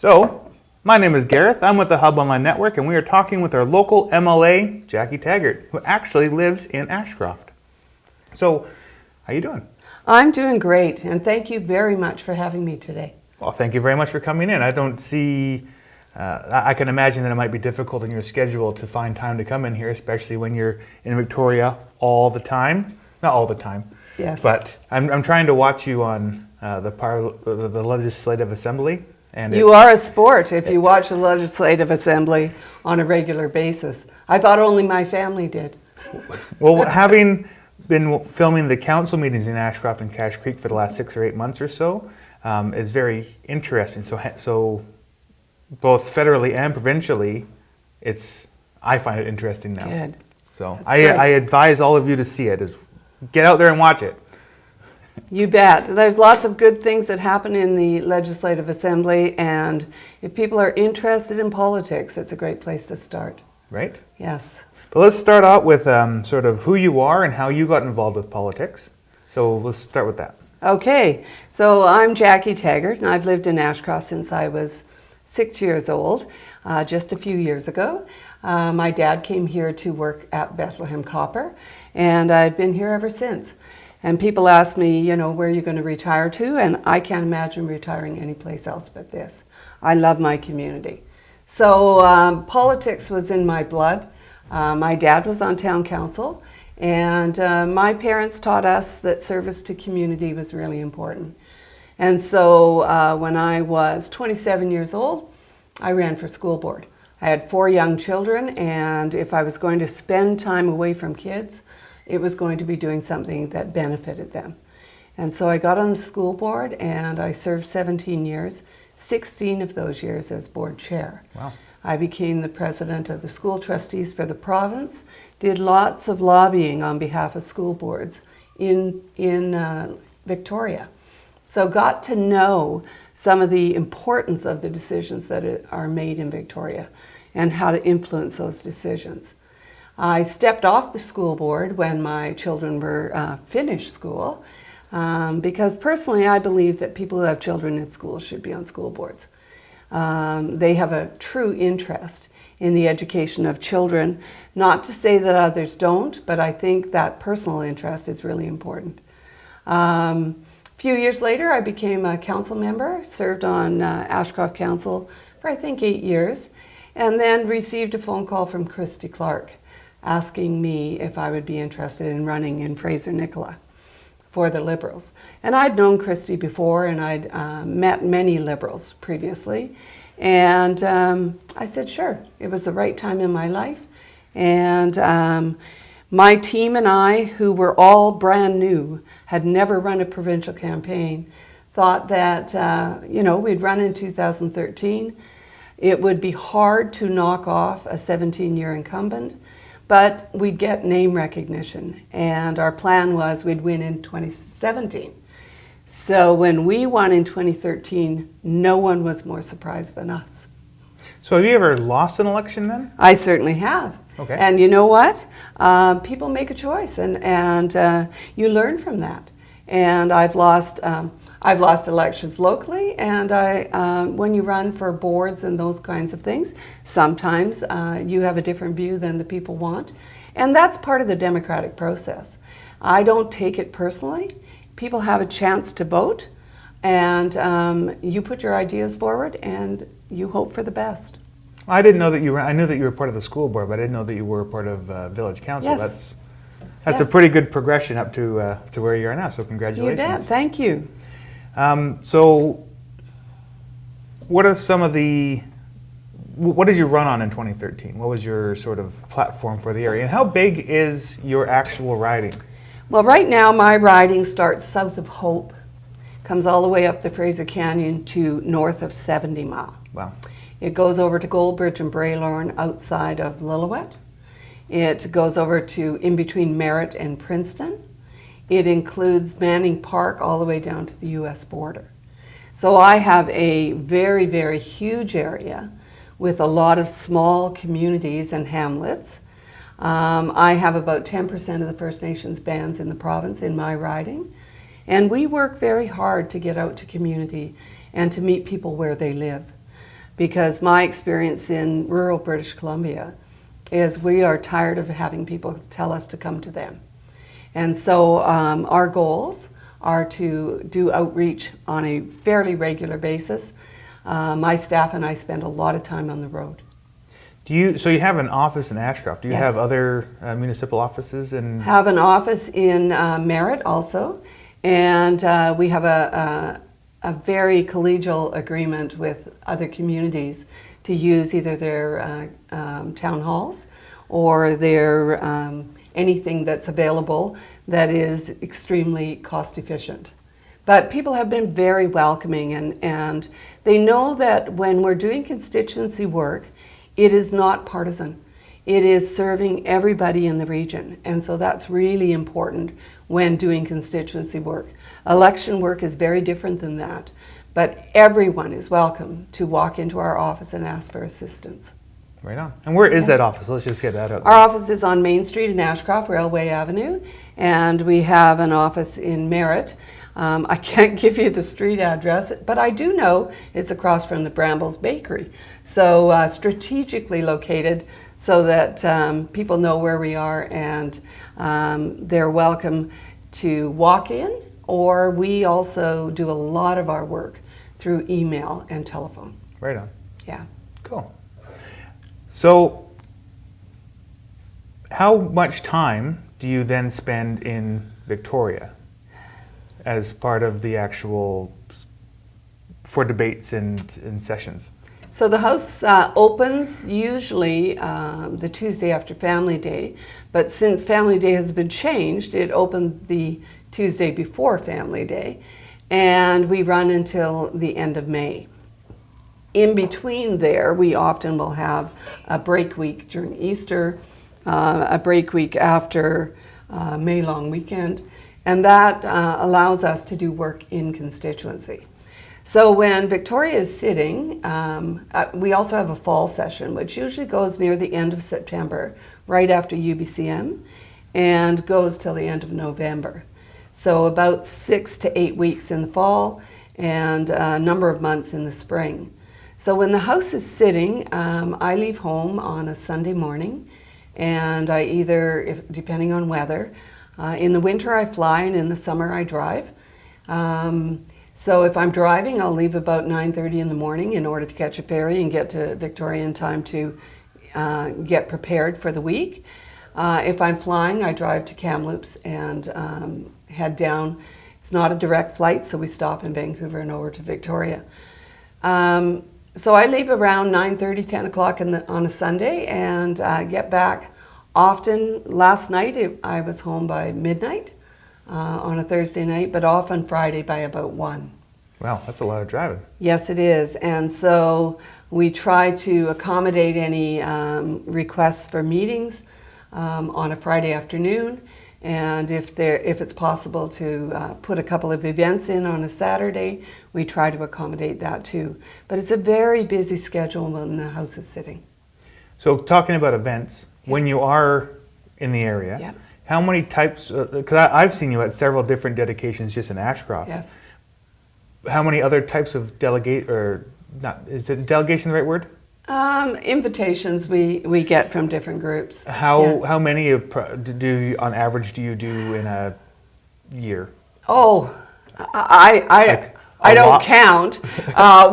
So, my name is Gareth. I'm with the Hub Online Network, and we are talking with our local MLA, Jackie Tegart, who actually lives in Ashcroft. So, how you doing? I'm doing great, and thank you very much for having me today. Well, thank you very much for coming in. I don't see, I can imagine that it might be difficult in your schedule to find time to come in here, especially when you're in Victoria all the time. Not all the time. Yes. But I'm trying to watch you on the Legislative Assembly. And you are a sport if you watch the Legislative Assembly on a regular basis. I thought only my family did. Well, having been filming the council meetings in Ashcroft and Cache Creek for the last 6 or 8 months or so, is very interesting. So both federally and provincially, I find it interesting now. Good. So I advise all of you to see it. Is get out there and watch it. You bet. There's lots of good things that happen in the Legislative Assembly, and if people are interested in politics, it's a great place to start. Right? Yes. But let's start out with sort of who you are and how you got involved with politics. So let's start with that. Okay. So I'm Jackie Tegart, and I've lived in Ashcroft since I was 6 years old, just a few years ago. My dad came here to work at Bethlehem Copper, and I've been here ever since. And people ask me, where are you going to retire to? And I can't imagine retiring anyplace else but this. I love my community. So politics was in my blood. My dad was on town council, and my parents taught us that service to community was really important. And so when I was 27 years old, I ran for school board. I had 4 young children, and if I was going to spend time away from kids, it was going to be doing something that benefited them. And so I got on the school board, and I served 17 years, 16 of those years as board chair. Wow. I became the president of the school trustees for the province, did lots of lobbying on behalf of school boards in Victoria. So got to know some of the importance of the decisions that are made in Victoria and how to influence those decisions. I stepped off the school board when my children were finished school because personally I believe that people who have children in school should be on school boards. They have a true interest in the education of children. Not to say that others don't, but I think that personal interest is really important. A few years later, I became a council member, served on Ashcroft Council for I think 8 years, and then received a phone call from Christy Clark asking me if I would be interested in running in Fraser Nicola for the Liberals. And I'd known Christy before, and I'd met many Liberals previously. And I said, sure, it was the right time in my life. And my team and I, who were all brand new, had never run a provincial campaign, thought that, we'd run in 2013. It would be hard to knock off a 17-year incumbent, but we'd get name recognition. And our plan was we'd win in 2017. So when we won in 2013, no one was more surprised than us. So have you ever lost an election then? I certainly have. Okay. And you know what? People make a choice, and you learn from that. And I've lost elections locally, and when you run for boards and those kinds of things, sometimes you have a different view than the people want. And that's part of the democratic process. I don't take it personally. People have a chance to vote, and you put your ideas forward, and you hope for the best. I didn't know that I knew that you were part of the school board, but I didn't know that you were part of village council. Yes. That's Yes. a pretty good progression up to where you are now, so congratulations. You bet. Thank you. So what are what did you run on in 2013? What was your sort of platform for the area? And how big is your actual riding? Well, right now my riding starts south of Hope, comes all the way up the Fraser Canyon to north of 70 Mile. Wow. It goes over to Goldbridge and Braylorne outside of Lillooet. It goes over to in between Merritt and Princeton. It includes Manning Park all the way down to the US border. So I have a very, very huge area with a lot of small communities and hamlets. I have about 10% of the First Nations bands in the province in my riding. And we work very hard to get out to community and to meet people where they live. because my experience in rural British Columbia is we are tired of having people tell us to come to them. And so our goals are to do outreach on a fairly regular basis. My staff and I spend a lot of time on the road. So you have an office in Ashcroft. Do you Yes. have other municipal offices in? Have an office in Merritt also, and we have a very collegial agreement with other communities to use either their town halls or their anything that's available that is extremely cost efficient. But people have been very welcoming, and they know that when we're doing constituency work, it is not partisan. It is serving everybody in the region, and so that's really important when doing constituency work. Election work is very different than that, but everyone is welcome to walk into our office and ask for assistance. Right on. And where is that office? Let's just get that out. Our office is on Main Street in Ashcroft, Railway Avenue, and we have an office in Merritt. I can't give you the street address, but I do know it's across from the Brambles Bakery. So strategically located so that people know where we are, and they're welcome to walk in, or we also do a lot of our work through email and telephone. Right on. Yeah. Cool. So how much time do you then spend in Victoria as part of the actual, for debates and sessions? So the House opens usually the Tuesday after Family Day, but since Family Day has been changed, it opened the Tuesday before Family Day, and we run until the end of May. In between there, we often will have a break week during Easter, a break week after May long weekend, and that allows us to do work in constituency. So when Victoria is sitting, we also have a fall session, which usually goes near the end of September, right after UBCM, and goes till the end of November. So about 6 to 8 weeks in the fall and a number of months in the spring. So when the House is sitting, I leave home on a Sunday morning, and I either, depending on weather, in the winter I fly, and in the summer I drive. So if I'm driving, I'll leave about 9:30 in the morning in order to catch a ferry and get to Victoria in time to get prepared for the week. If I'm flying, I drive to Kamloops and head down. It's not a direct flight, so we stop in Vancouver and over to Victoria. So I leave around 9:30, 10 o'clock on a Sunday, and get back. Often, last night I was home by midnight on a Thursday night, but often Friday by about 1. Wow, that's a lot of driving. Yes, it is. And so we try to accommodate any requests for meetings on a Friday afternoon. And if it's possible to put a couple of events in on a Saturday, we try to accommodate that too. But it's a very busy schedule when the House is sitting. So talking about events, when you are in the area, Yeah. how many types, because I've seen you at several different dedications just in Ashcroft. Yes. How many other types of is it delegation the right word? Invitations we get from different groups. How many on average do you do in a year? Oh, I don't lot? count.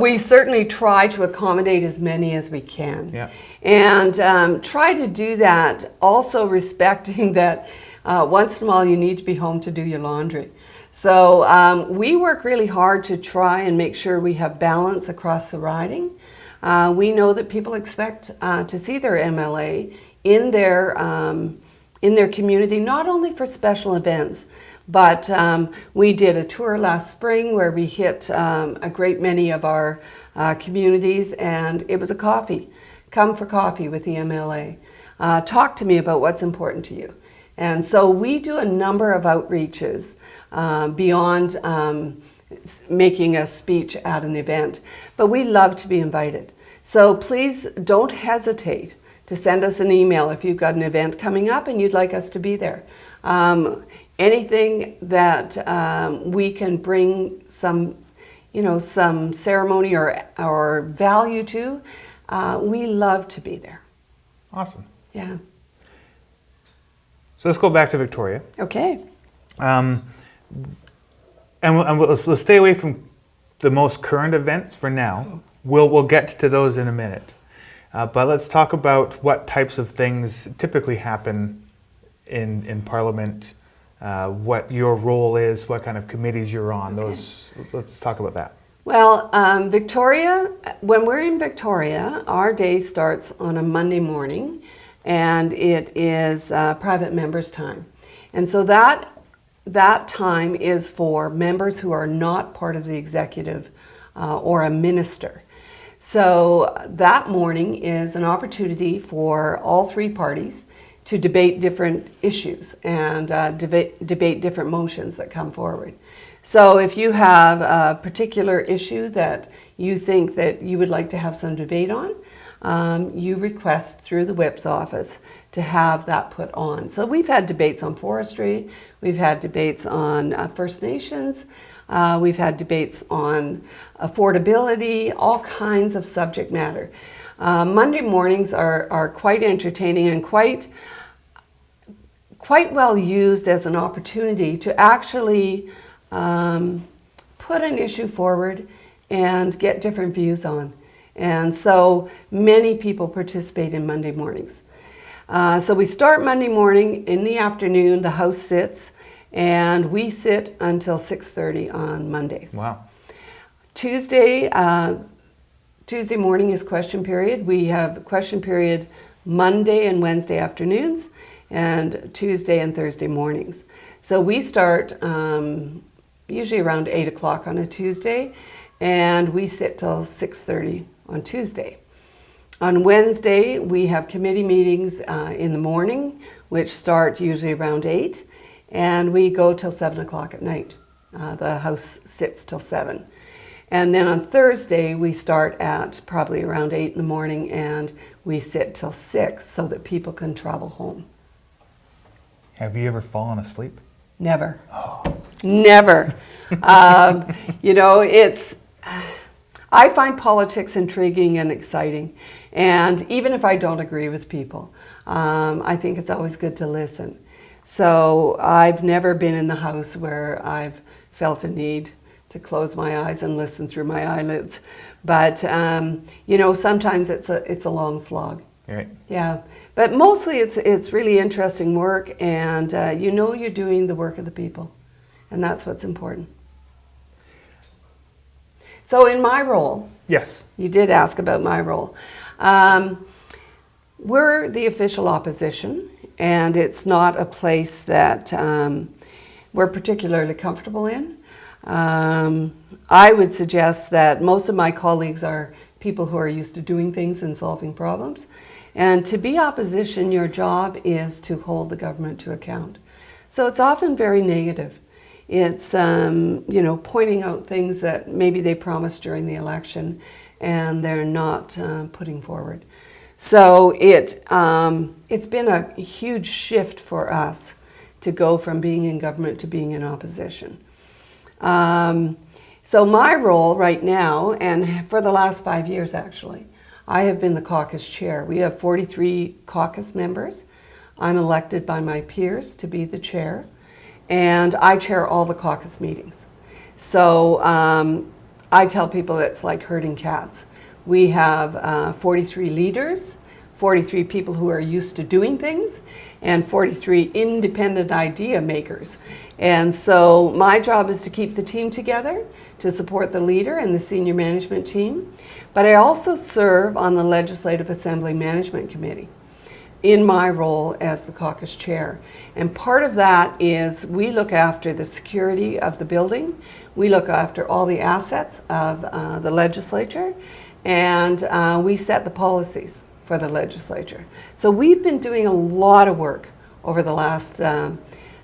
We certainly try to accommodate as many as we can. Yeah. And try to do that also respecting that once in a while you need to be home to do your laundry. So we work really hard to try and make sure we have balance across the riding. We know that people expect to see their MLA in their community, not only for special events, but we did a tour last spring where we hit a great many of our communities, and it was a coffee. Come for coffee with the MLA. Talk to me about what's important to you. And so we do a number of outreaches beyond making a speech at an event, but we love to be invited. So please don't hesitate to send us an email if you've got an event coming up and you'd like us to be there. Anything that we can bring some some ceremony or value to, we love to be there. Awesome. Yeah. So let's go back to Victoria. Okay. Let's stay away from the most current events for now. We'll get to those in a minute. But let's talk about what types of things typically happen in Parliament, what your role is, what kind of committees you're on. Okay. Let's talk about that. Well, Victoria, when we're in Victoria, our day starts on a Monday morning, and it is private members' time. And so that time is for members who are not part of the executive or a minister. So that morning is an opportunity for all three parties to debate different issues and debate different motions that come forward. So if you have a particular issue that you think that you would like to have some debate on, you request through the whip's office to have that put on. So we've had debates on forestry, we've had debates on First Nations, we've had debates on affordability, all kinds of subject matter. Monday mornings are quite entertaining and quite well used as an opportunity to actually put an issue forward and get different views on. And so many people participate in Monday mornings. So we start Monday morning. In the afternoon, the House sits, and we sit until 6:30 on Mondays. Wow. Tuesday morning is question period. We have question period Monday and Wednesday afternoons, and Tuesday and Thursday mornings. So we start usually around 8 o'clock on a Tuesday, and we sit till 6:30 on Tuesday. On Wednesday, we have committee meetings in the morning, which start usually around 8, and we go till 7 o'clock at night. The House sits till 7. And then on Thursday, we start at probably around 8 in the morning, and we sit till 6 so that people can travel home. Have you ever fallen asleep? Never. Oh. Never. I find politics intriguing and exciting. And even if I don't agree with people, I think it's always good to listen. So I've never been in the House where I've felt a need to close my eyes and listen through my eyelids. But, sometimes it's a long slog. Right. Yeah. But mostly it's really interesting work, and you're doing the work of the people. And that's what's important. So in my role, yes, you did ask about my role. We're the official opposition, and it's not a place that we're particularly comfortable in. I would suggest that most of my colleagues are people who are used to doing things and solving problems. And to be opposition, your job is to hold the government to account. So it's often very negative. It's, pointing out things that maybe they promised during the election and they're not putting forward. So it's been a huge shift for us to go from being in government to being in opposition. So my role right now, and for the last 5 years actually, I have been the caucus chair. We have 43 caucus members. I'm elected by my peers to be the chair, and I chair all the caucus meetings. So I tell people it's like herding cats. We have 43 leaders, 43 people who are used to doing things, and 43 independent idea makers. And so my job is to keep the team together, to support the leader and the senior management team. But I also serve on the Legislative Assembly Management Committee in my role as the caucus chair. And part of that is we look after the security of the building, we look after all the assets of the legislature, and we set the policies for the legislature. So we've been doing a lot of work over the last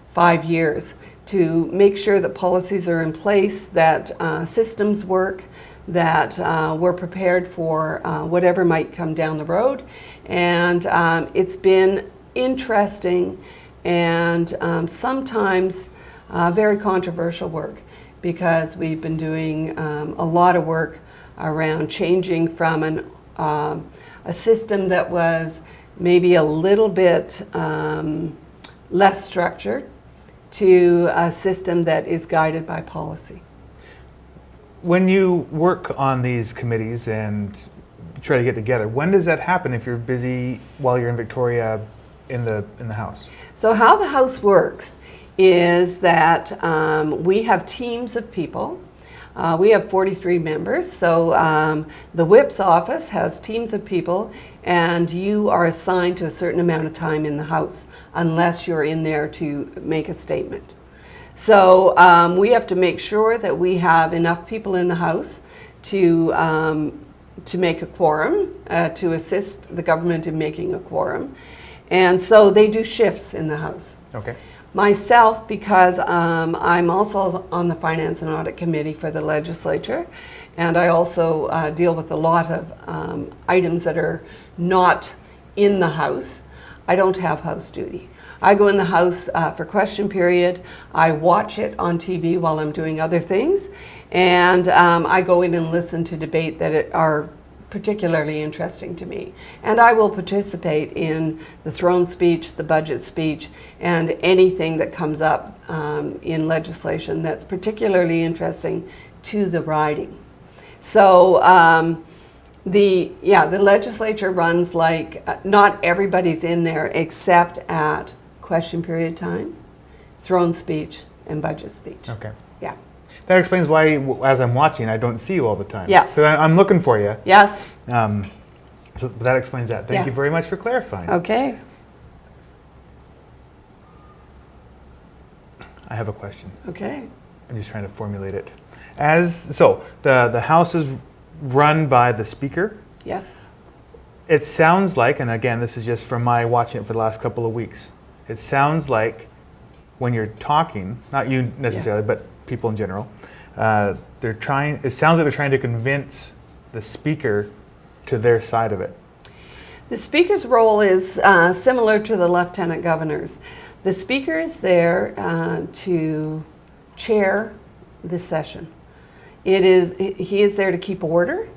5 years to make sure that policies are in place, that systems work, that we're prepared for whatever might come down the road. And it's been interesting and sometimes very controversial work, because we've been doing a lot of work around changing from a system that was maybe a little bit less structured to a system that is guided by policy. When you work on these committees and try to get together, when does that happen if you're busy while you're in Victoria in the House? So how the House works is that we have teams of people. We have 43 members, so the Whip's office has teams of people, and you are assigned to a certain amount of time in the House unless you're in there to make a statement. So we have to make sure that we have enough people in the House to make a quorum, to assist the government in making a quorum. And so they do shifts in the House. Okay. Myself, because I'm also on the Finance and Audit Committee for the legislature, and I also deal with a lot of items that are not in the House, I don't have House duty. I go in the House for question period, I watch it on TV while I'm doing other things, and I go in and listen to debate that are particularly interesting to me. And I will participate in the throne speech, the budget speech, and anything that comes up in legislation that's particularly interesting to the riding. So the legislature runs like, not everybody's in there except at question period time, throne speech, and budget speech. Okay. Yeah. That explains why, as I'm watching, I don't see you all the time. Yes. So I'm looking for you. Yes. So that explains that. Thank you Yes. very much for clarifying. Okay. I have a question. Okay. I'm just trying to formulate it. The House is run by the Speaker. Yes. It sounds like, and again, this is just from my watching it for the last couple of weeks, it sounds like when you're talking, not you necessarily, but people in general, it sounds like they're trying to convince the Speaker to their side of it. The Speaker's role is similar to the Lieutenant Governor's. The Speaker is there to chair the session. He is there to keep order,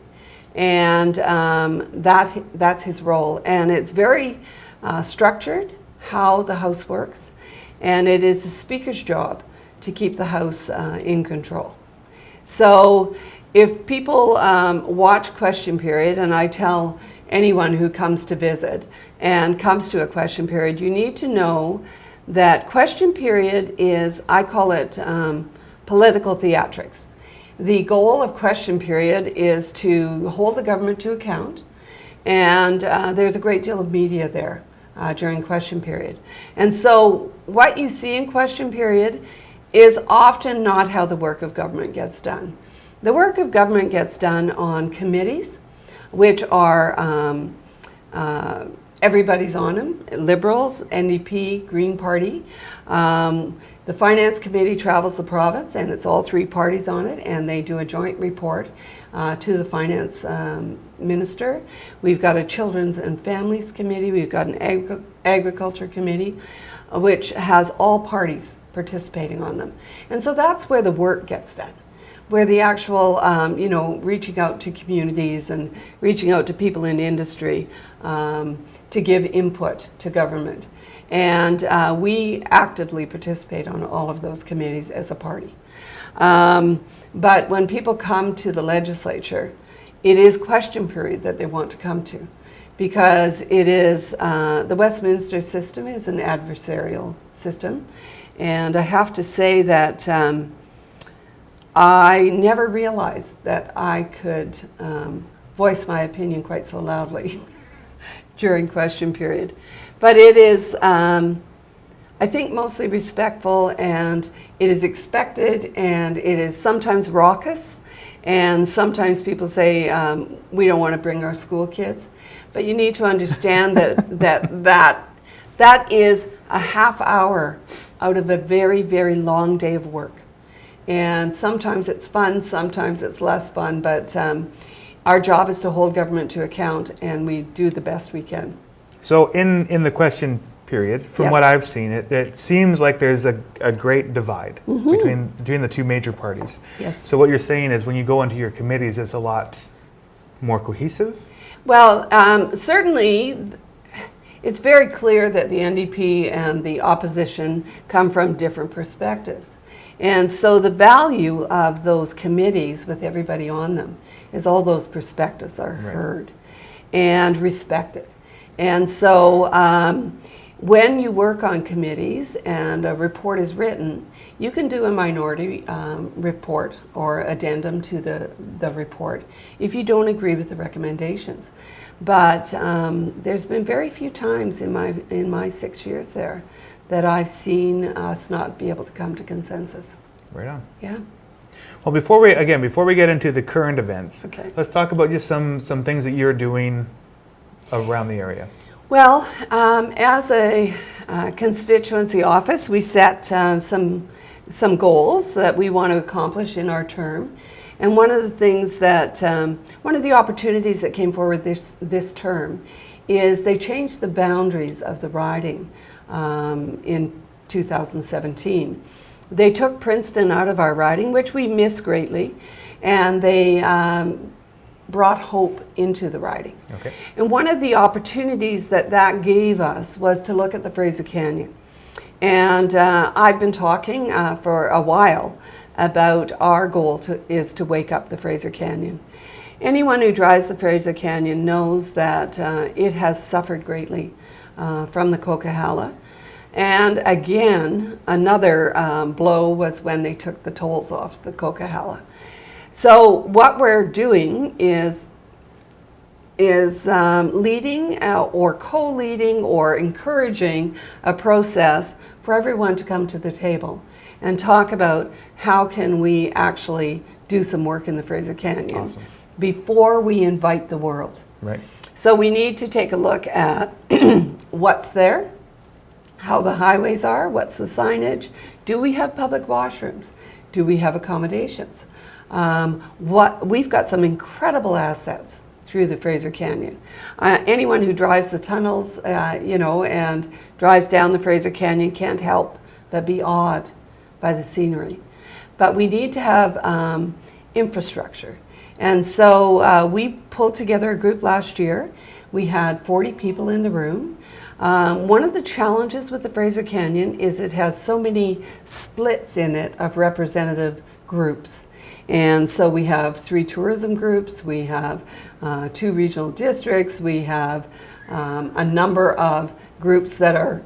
and that's his role. And it's very structured how the House works, and it is the Speaker's job to keep the House in control. So if people watch question period, and I tell anyone who comes to visit and comes to a question period, you need to know that question period is, I call it political theatrics. The goal of question period is to hold the government to account, and there's a great deal of media there during question period. And so what you see in question period is often not how the work of government gets done. The work of government gets done on committees, which are everybody's on them, Liberals, NDP, Green Party. The Finance Committee travels the province, and it's all three parties on it, and they do a joint report to the Finance Minister. We've got a Children's and Families Committee, we've got an Agriculture Committee, which has all parties participating on them. And so that's where the work gets done, where the actual, reaching out to communities and reaching out to people in industry to give input to government. And we actively participate on all of those committees as a party. But when people come to the legislature, it is question period that they want to come to, because it is, the Westminster system is an adversarial system. And I have to say that I never realized that I could voice my opinion quite so loudly during question period. But it is, I think, mostly respectful, and it is expected, and it is sometimes raucous, and sometimes people say, we don't want to bring our school kids. But you need to understand that is a half hour out of a very, very long day of work. And sometimes it's fun, sometimes it's less fun, but our job is to hold government to account, and we do the best we can. So in the question period, from Yes. what I've seen, it seems like there's a great divide between the two major parties. Yes. So what you're saying is when you go into your committees, it's a lot more cohesive? Well, certainly it's very clear that the NDP and the opposition come from different perspectives. And so the value of those committees with everybody on them is all those perspectives are heard and respected. And so when you work on committees and a report is written, you can do a minority report or addendum to the report if you don't agree with the recommendations. But there's been very few times in my 6 years there that I've seen us not be able to come to consensus. Right on. Yeah. Well, before we get into the current events, Okay. let's talk about just some things that you're doing around the area. Well, as a constituency office, we set some goals that we want to accomplish in our term. And one of the things that, one of the opportunities that came forward this term is they changed the boundaries of the riding in 2017. They took Princeton out of our riding, which we miss greatly, and they brought Hope into the riding. Okay. And one of the opportunities that gave us was to look at the Fraser Canyon. And I've been talking for a while about our goal is to wake up the Fraser Canyon. Anyone who drives the Fraser Canyon knows that it has suffered greatly from the Coquihalla. And again, another blow was when they took the tolls off the Coquihalla. So what we're doing is leading or co-leading or encouraging a process for everyone to come to the table and talk about how can we actually do some work in the Fraser Canyon. Awesome. Before we invite the world. Right. So we need to take a look at what's there, how the highways are, what's the signage, do we have public washrooms, do we have accommodations? We've got some incredible assets through the Fraser Canyon. Anyone who drives the tunnels, and drives down the Fraser Canyon can't help but be awed by the scenery. But we need to have infrastructure. And so we pulled together a group last year. We had 40 people in the room. One of the challenges with the Fraser Canyon is it has so many splits in it of representative groups. And so we have 3 tourism groups, we have 2 regional districts, we have a number of groups that are,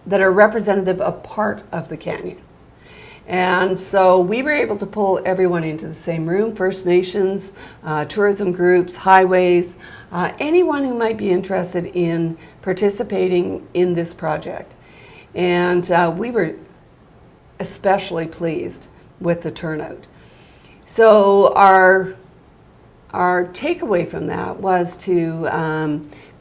that are representative of part of the canyon. And so we were able to pull everyone into the same room, First Nations, tourism groups, highways, anyone who might be interested in participating in this project. And we were especially pleased with the turnout. So our takeaway from that was to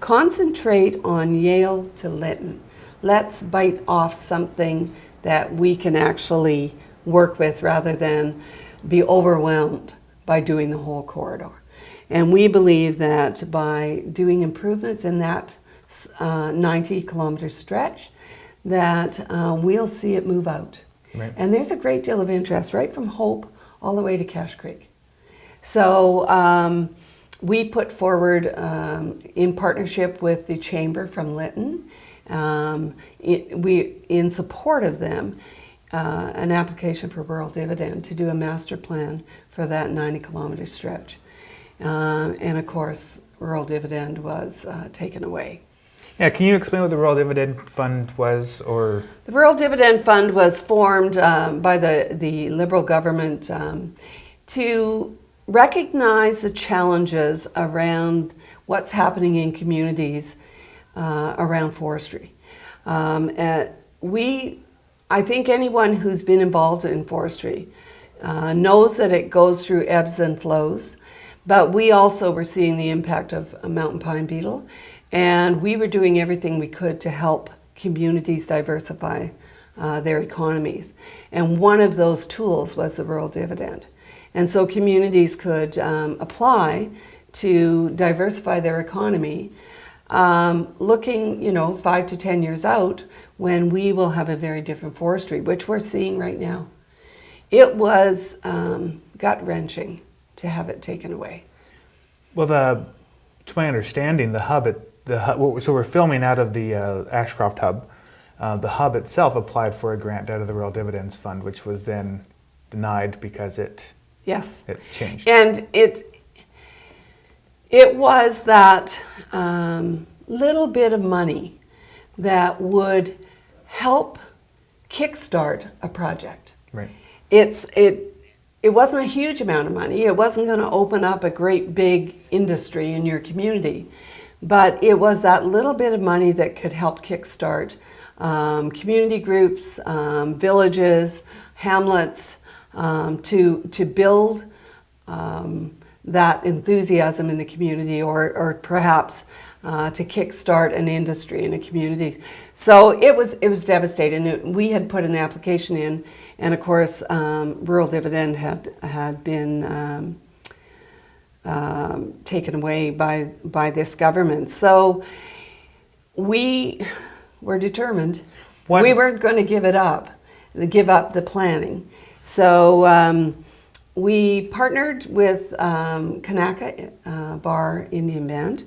concentrate on Yale to Lytton. Let's bite off something that we can actually work with rather than be overwhelmed by doing the whole corridor. And we believe that by doing improvements in that 90-kilometer stretch, that we'll see it move out. Right. And there's a great deal of interest right from Hope all the way to Cache Creek. So we put forward, in partnership with the Chamber from Lytton, in support of them, an application for rural dividend to do a master plan for that 90-kilometer stretch. And of course, rural dividend was taken away. Yeah, can you explain what the Rural Dividend Fund was, or? The Rural Dividend Fund was formed by the Liberal government to recognize the challenges around what's happening in communities around forestry. I think anyone who's been involved in forestry knows that it goes through ebbs and flows, but we also were seeing the impact of a mountain pine beetle, and we were doing everything we could to help communities diversify their economies. And one of those tools was the rural dividend. And so communities could apply to diversify their economy looking, 5 to 10 years out, when we will have a very different forestry, which we're seeing right now. It was gut-wrenching to have it taken away. Well, to my understanding, so we're filming out of the Ashcroft hub. The hub itself applied for a grant out of the Rural Dividends Fund, which was then denied because it's changed. And it was that little bit of money that would help kickstart a project. Right. It wasn't a huge amount of money. It wasn't going to open up a great big industry in your community, but it was that little bit of money that could help kickstart community groups, villages, hamlets, to build that enthusiasm in the community, or perhaps to kickstart an industry in a community. So it was devastating. We had put an application in, and of course, Rural Dividend had been taken away by this government. So we were determined. We weren't going to give up the planning. So we partnered with Kanaka Bar Indian Band,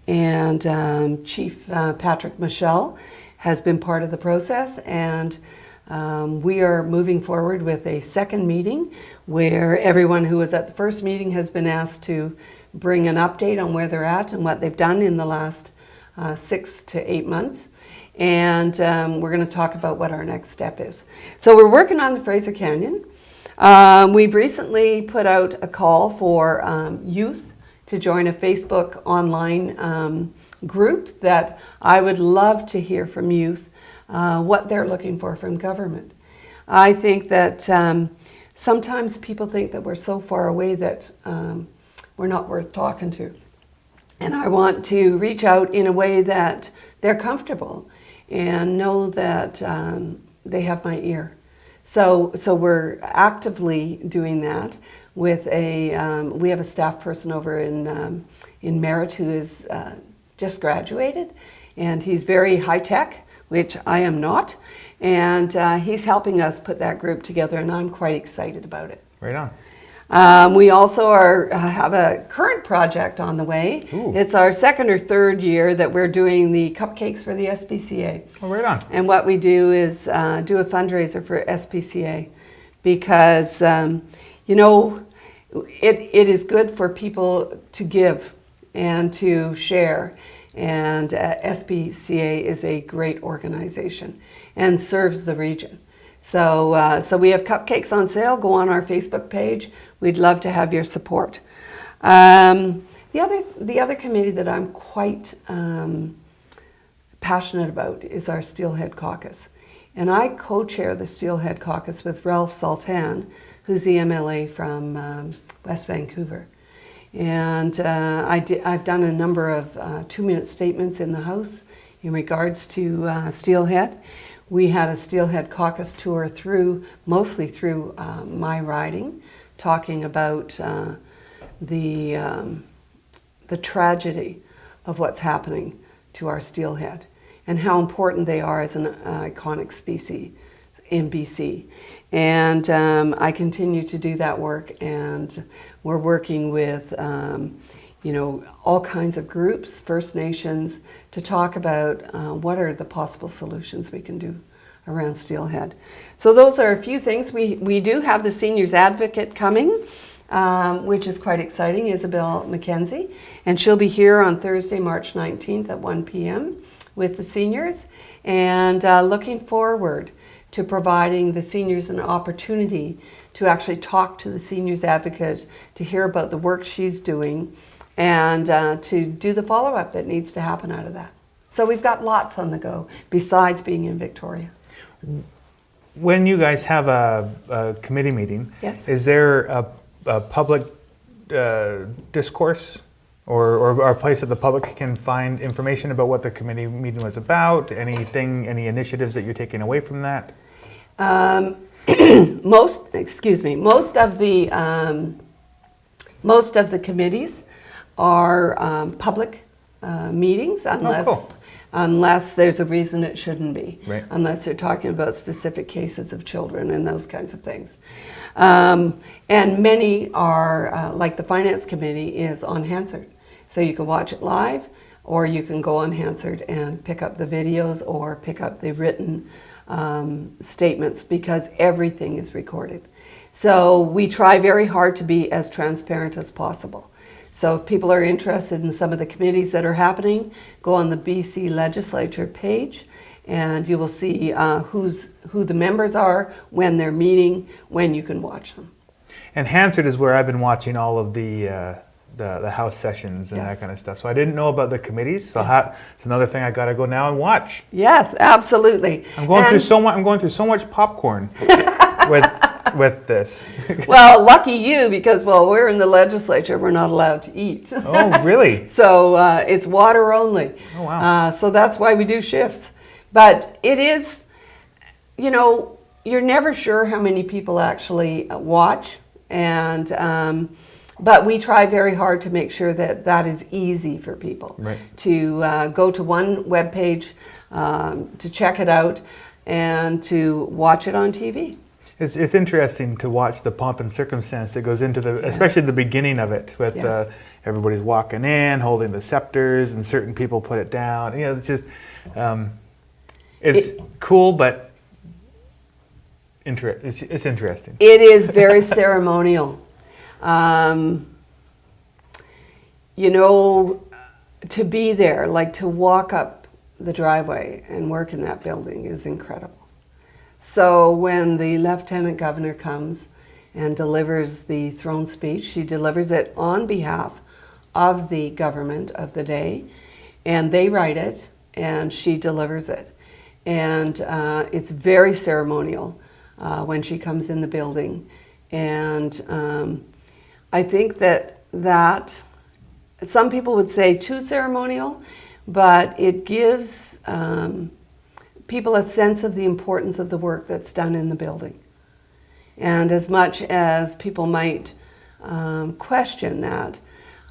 and Chief Patrick Michelle has been part of the process, and we are moving forward with a second meeting where everyone who was at the first meeting has been asked to bring an update on where they're at and what they've done in the last 6 to 8 months. And we're going to talk about what our next step is. So we're working on the Fraser Canyon. We've recently put out a call for youth to join a Facebook online group that I would love to hear from youth what they're looking for from government. I think that sometimes people think that we're so far away that we're not worth talking to. And I want to reach out in a way that they're comfortable and know that they have my ear. So we're actively doing that with we have a staff person over in Merritt who is just graduated, and he's very high tech, which I am not, and he's helping us put that group together, and I'm quite excited about it. Right on. We also have a current project on the way. Ooh. It's our second or third year that we're doing the cupcakes for the SPCA. Oh, right on. And what we do is do a fundraiser for SPCA because, it is good for people to give and to share. And SPCA is a great organization and serves the region. So we have cupcakes on sale. Go on our Facebook page. We'd love to have your support. The other committee that I'm quite passionate about is our Steelhead Caucus. And I co-chair the Steelhead Caucus with Ralph Sultan, who's the MLA from West Vancouver. And I've done a number of 2-minute statements in the House in regards to steelhead. We had a Steelhead Caucus tour mostly through my riding, talking about the tragedy of what's happening to our steelhead and how important they are as an iconic species in BC. And I continue to do that work, and we're working with all kinds of groups, First Nations, to talk about what are the possible solutions we can do around steelhead. So those are a few things. We do have the Seniors Advocate coming, which is quite exciting, Isabel McKenzie, and she'll be here on Thursday, March 19th at 1 p.m. with the seniors, and looking forward to providing the seniors an opportunity to actually talk to the Seniors Advocate, to hear about the work she's doing, and to do the follow-up that needs to happen out of that. So we've got lots on the go besides being in Victoria. When you guys have a committee meeting, Yes. Is there a public discourse or a place that the public can find information about what the committee meeting was about? Any initiatives that you're taking away from that? Most of the committees are public meetings cool. unless there's a reason it shouldn't be. Right. Unless they're talking about specific cases of children and those kinds of things. And many are, like the Finance Committee is on Hansard. So you can watch it live, or you can go on Hansard and pick up the videos or pick up the written statements, because everything is recorded. So we try very hard to be as transparent as possible. So if people are interested in some of the committees that are happening, go on the BC Legislature page and you will see who the members are, when they're meeting, when you can watch them. And Hansard is where I've been watching all of the House sessions and Yes. that kind of stuff. So I didn't know about the committees. So it's another thing I got to go now and watch. Yes, absolutely. I'm going through so much popcorn with this. Well, lucky you, because we're in the legislature, we're not allowed to eat. Oh, really? So it's water only. Oh, wow. So that's why we do shifts. But it is, you're never sure how many people actually watch, and but we try very hard to make sure that is easy for people. Right. To go to one webpage, to check it out, and to watch it on TV. It's interesting to watch the pomp and circumstance that goes into especially the beginning of it, with Yes. everybody's walking in, holding the scepters, and certain people put it down. It's just, it's cool, but it's interesting. It is very ceremonial. To be there, like to walk up the driveway and work in that building is incredible. So when the Lieutenant Governor comes and delivers the throne speech, she delivers it on behalf of the government of the day, and they write it, and she delivers it. And it's very ceremonial when she comes in the building. And I think that some people would say too ceremonial, but it gives people a sense of the importance of the work that's done in the building. And as much as people might question that,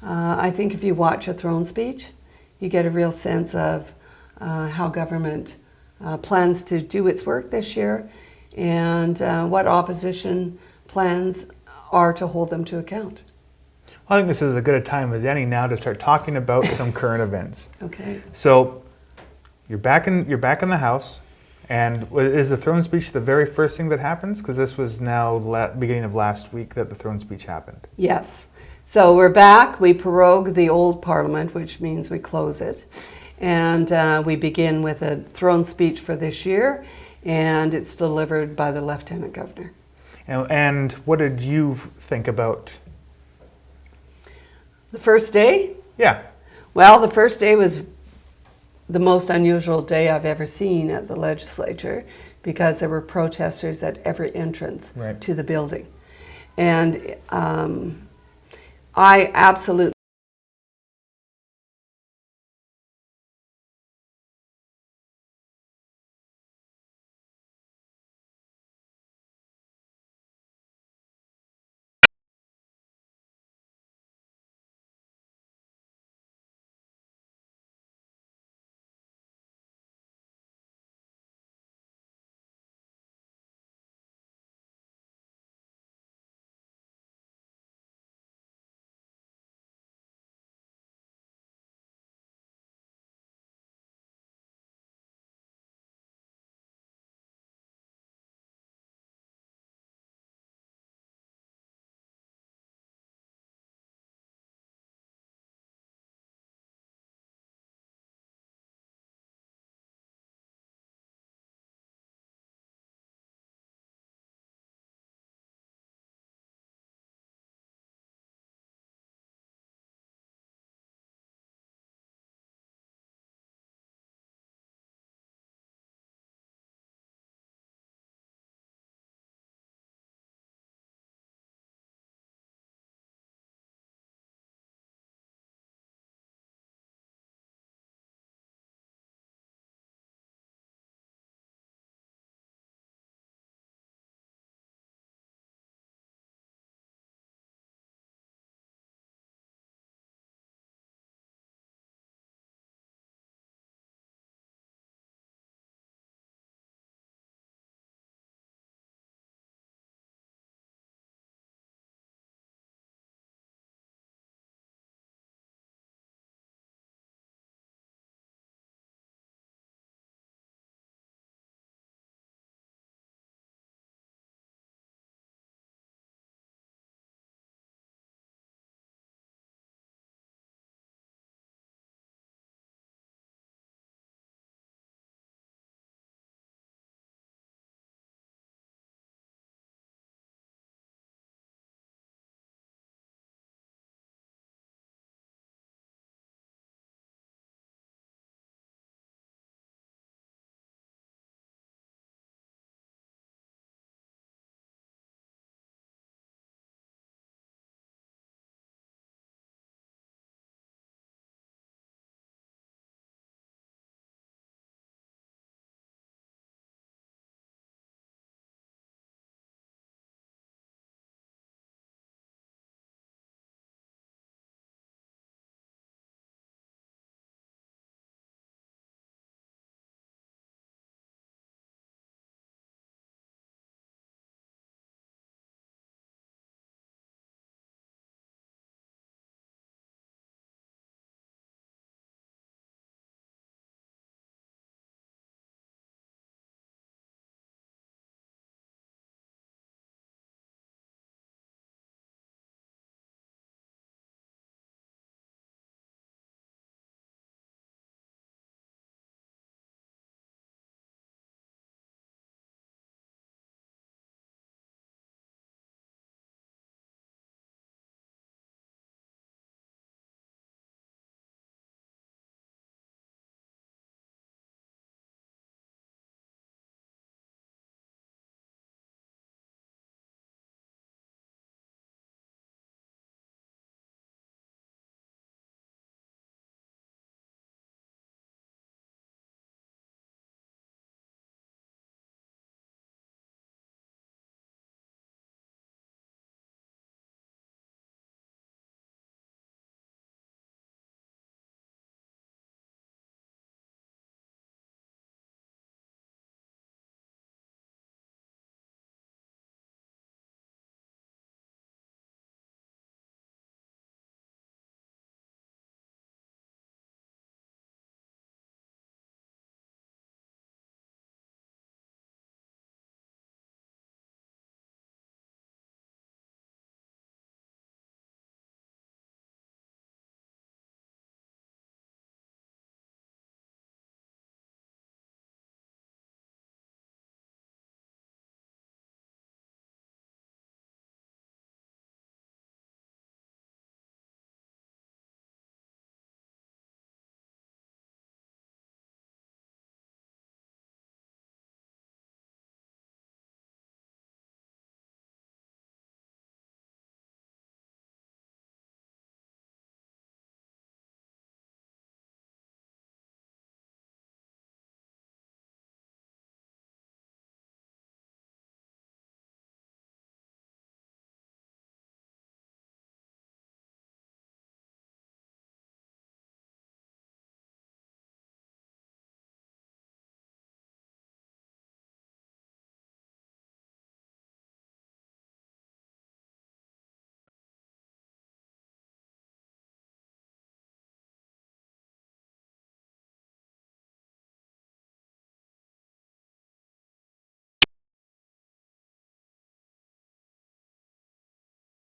I think if you watch a throne speech, you get a real sense of how government plans to do its work this year, and what opposition plans are to hold them to account. I think this is as good a time as any now to start talking about some current events. Okay. So you're back in the House, and is the throne speech the very first thing that happens? Because this was now beginning of last week that the throne speech happened. Yes. So we're back. We prorogue the old Parliament, which means we close it, and we begin with a throne speech for this year, and it's delivered by the Lieutenant Governor. And what did you think about The first day? Yeah. Well, the first day was the most unusual day I've ever seen at the legislature, because there were protesters at every entrance Right. to the building. And I absolutely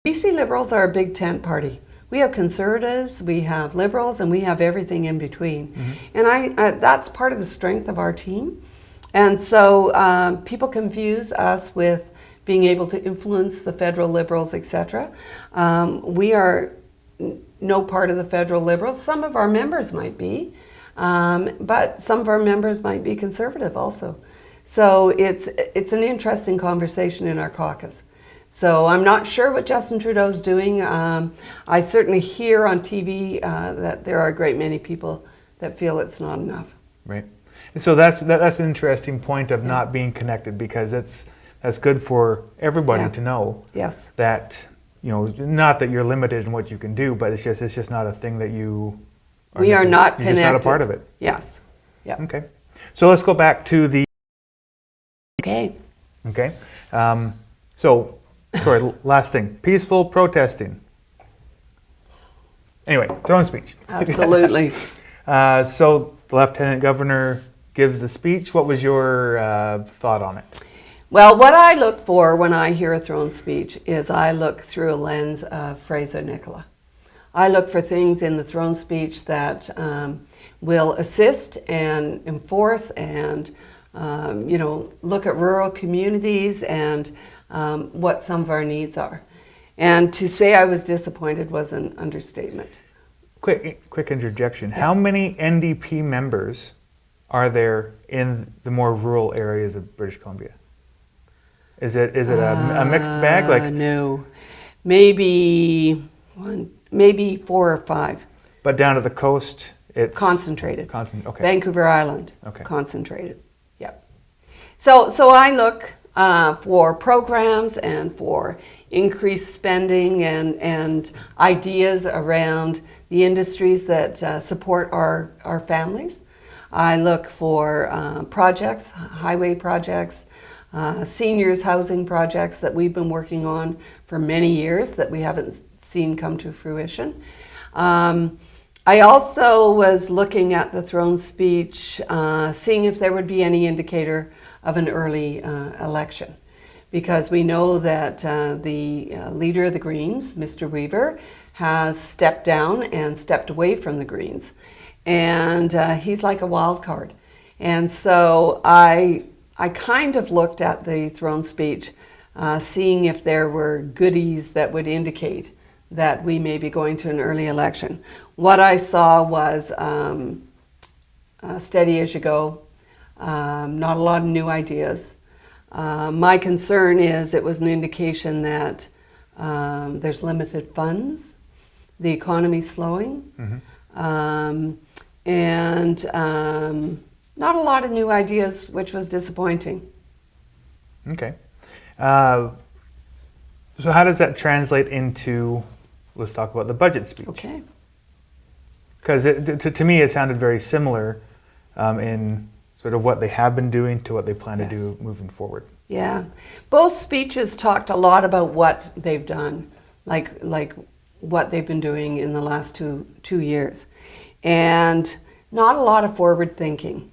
BC Liberals are a big tent party. We have Conservatives, we have Liberals, and we have everything in between. And that's part of the strength of our team. And so people confuse us with being able to influence the federal Liberals, etc. We are no part of the federal Liberals. Some of our members might be, but some of our members might be Conservative also. So it's an interesting conversation in our caucus. So I'm not sure what Justin Trudeau's doing. I certainly hear on TV that there are a great many people that feel it's not enough. Right. And so that's an interesting point of not being connected, because that's good for everybody to know. Yes. That, not that you're limited in what you can do, but it's just not a thing that you are. We are not you're connected. just not a part of it. Yes. Yeah. Okay. So let's go back to the. Okay. Okay. Sorry, last thing. Peaceful protesting. Anyway, throne speech. Absolutely. So the Lieutenant Governor gives the speech. What was your thought on it? Well, what I look for when I hear a throne speech is I look through a lens of Fraser Nicola. I look for things in the throne speech that will assist and enforce and look at rural communities and what some of our needs are. And to say I was disappointed was an understatement. Quick interjection. Yeah. How many NDP members are there in the more rural areas of British Columbia? Is it a mixed bag? No, maybe 4 or 5. But down to the coast, it's concentrated. Okay. Vancouver Island. Okay. Concentrated. Yep. So I look for programs and for increased spending and ideas around the industries that support our families. I look for projects, highway projects, seniors housing projects that we've been working on for many years that we haven't seen come to fruition. I also was looking at the throne speech, seeing if there would be any indicator of an early election, because we know that the leader of the Greens, Mr. Weaver, has stepped down and stepped away from the Greens, and he's like a wild card. And so I kind of looked at the throne speech, seeing if there were goodies that would indicate that we may be going to an early election. What I saw was steady as you go, not a lot of new ideas. My concern is it was an indication that there's limited funds, the economy's slowing, and not a lot of new ideas, which was disappointing. Okay. So how does that translate into, let's talk about the budget speech. Okay. Because to me it sounded very similar in sort of what they have been doing to what they plan to do moving forward. Yeah. Both speeches talked a lot about what they've done, like what they've been doing in the last two years. And not a lot of forward thinking.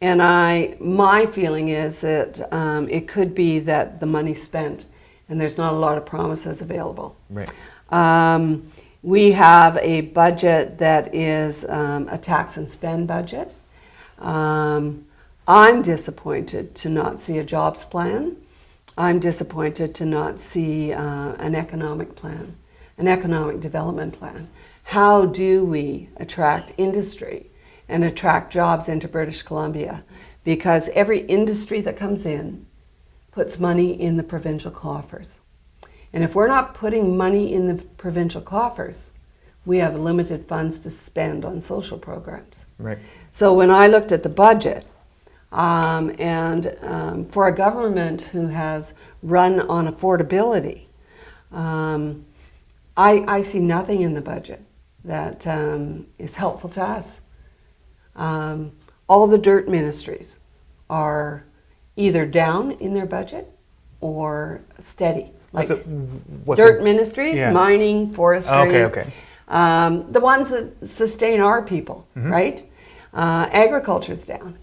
And my feeling is that it could be that the money's spent and there's not a lot of promises available. Right. We have a budget that is a tax and spend budget. I'm disappointed to not see a jobs plan. I'm disappointed to not see an economic plan, an economic development plan. How do we attract industry and attract jobs into British Columbia? Because every industry that comes in puts money in the provincial coffers. And if we're not putting money in the provincial coffers, we have limited funds to spend on social programs. Right. So when I looked at the budget, and for a government who has run on affordability, I see nothing in the budget that is helpful to us. All the dirt ministries are either down in their budget or steady. Like dirt ministries, mining, forestry. Okay. The ones that sustain our people, right? Agriculture's down.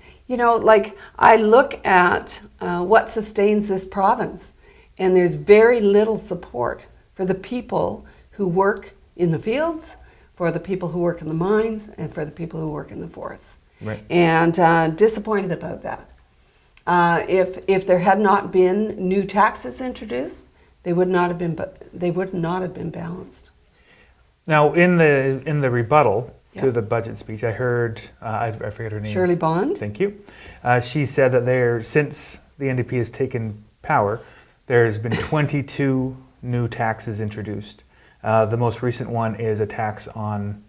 I look at what sustains this province, and there's very little support for the people who work in the fields, for the people who work in the mines, and for the people who work in the forests. Right. And disappointed about that. If there had not been new taxes introduced, they would not have been balanced. Now, in the rebuttal Yeah. to the budget speech, I heard, I forget her name. Shirley Bond. Thank you. She said that since the NDP has taken power, there's been 22 new taxes introduced. The most recent one is a tax on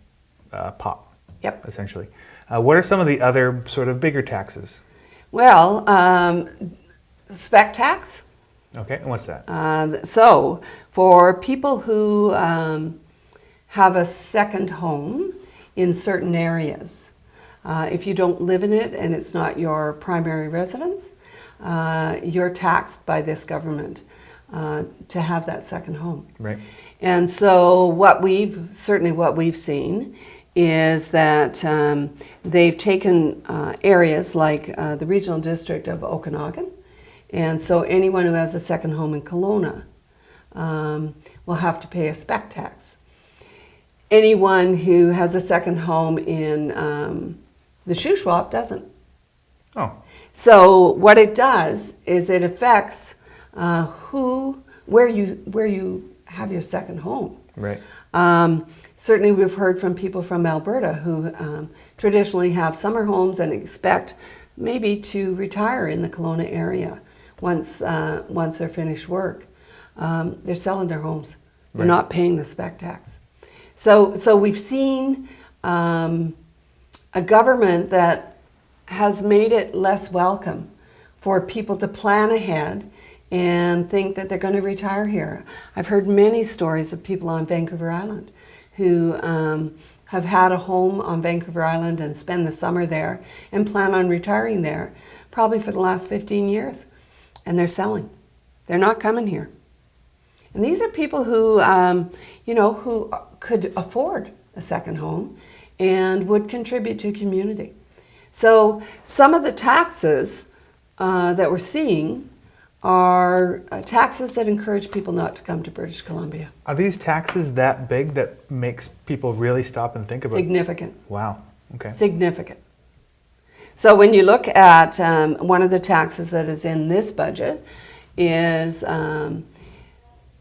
pop, Yep. essentially. What are some of the other sort of bigger taxes? Well, spec tax. Okay, and what's that? So for people who have a second home in certain areas, if you don't live in it and it's not your primary residence, you're taxed by this government to have that second home. Right. And so what we've seen is that they've taken areas like the regional district of Okanagan, and so anyone who has a second home in Kelowna will have to pay a spec tax. Anyone who has a second home in the Shuswap doesn't. Oh, So what it does is it affects where you have your second home. right. Certainly we've heard from people from Alberta who traditionally have summer homes and expect maybe to retire in the Kelowna area once they're finished work. They're selling their homes. They're Right. not paying the spec tax. So we've seen a government that has made it less welcome for people to plan ahead and think that they're going to retire here. I've heard many stories of people on Vancouver Island who have had a home on Vancouver Island and spend the summer there and plan on retiring there probably for the last 15 years. And they're selling. They're not coming here. And these are people who, who could afford a second home and would contribute to community. So some of the taxes that we're seeing are taxes that encourage people not to come to British Columbia. Are these taxes that big that makes people really stop and think about? Significant. Wow. Okay. Significant. So when you look at one of the taxes that is in this budget is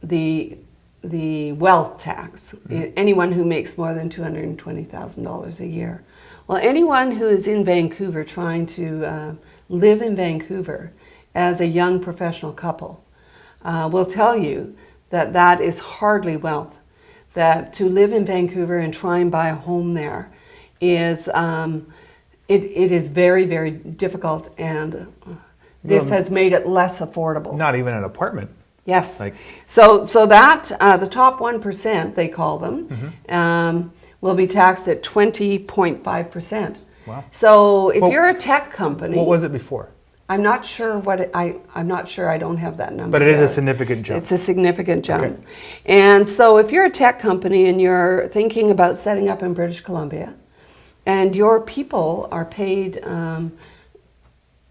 the wealth tax. Anyone who makes more than $220,000 a year. Well, anyone who is in Vancouver trying to live in Vancouver as a young professional couple will tell you that that is hardly wealth. That to live in Vancouver and try and buy a home there is it is very, very difficult, and this has made it less affordable. Not even an apartment. Yes. Like, So that the top 1%, they call them, will be taxed at 20.5%. Wow. So if Well, you're a tech company, what was it before? I'm not sure I'm not sure. I don't have that number. But it is a there. significant jump. It's a significant jump. Okay. And so if you're a tech company and you're thinking about setting up in British Columbia, and your people are paid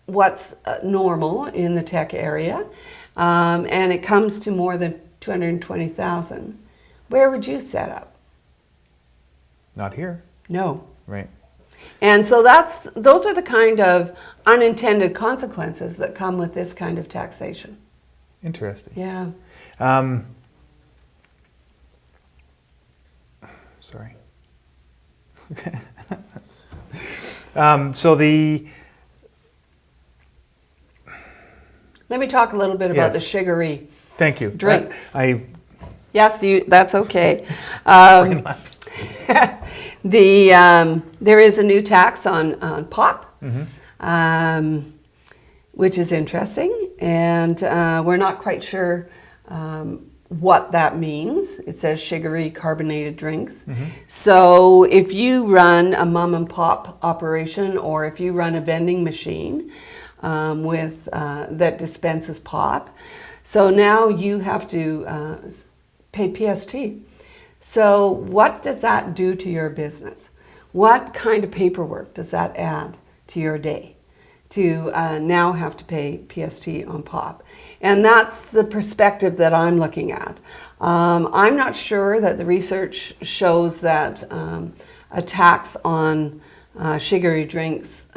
what's normal in the tech area, and it comes to more than $220,000, where would you set up? Not here. No. Right. And so those are the kind of unintended consequences that come with this kind of taxation. Interesting. Yeah. Sorry. So Let me talk a little bit about Yes. the sugary thank you. drinks. I Yes, that's okay. brain lapse. There is a new tax on pop, which is interesting, and we're not quite sure what that means. It says sugary carbonated drinks. So if you run a mom and pop operation, or if you run a vending machine that dispenses pop, so now you have to pay PST. So what does that do to your business? What kind of paperwork does that add to your day? to now have to pay PST on pop. And that's the perspective that I'm looking at. I'm not sure that the research shows that a tax on sugary drinks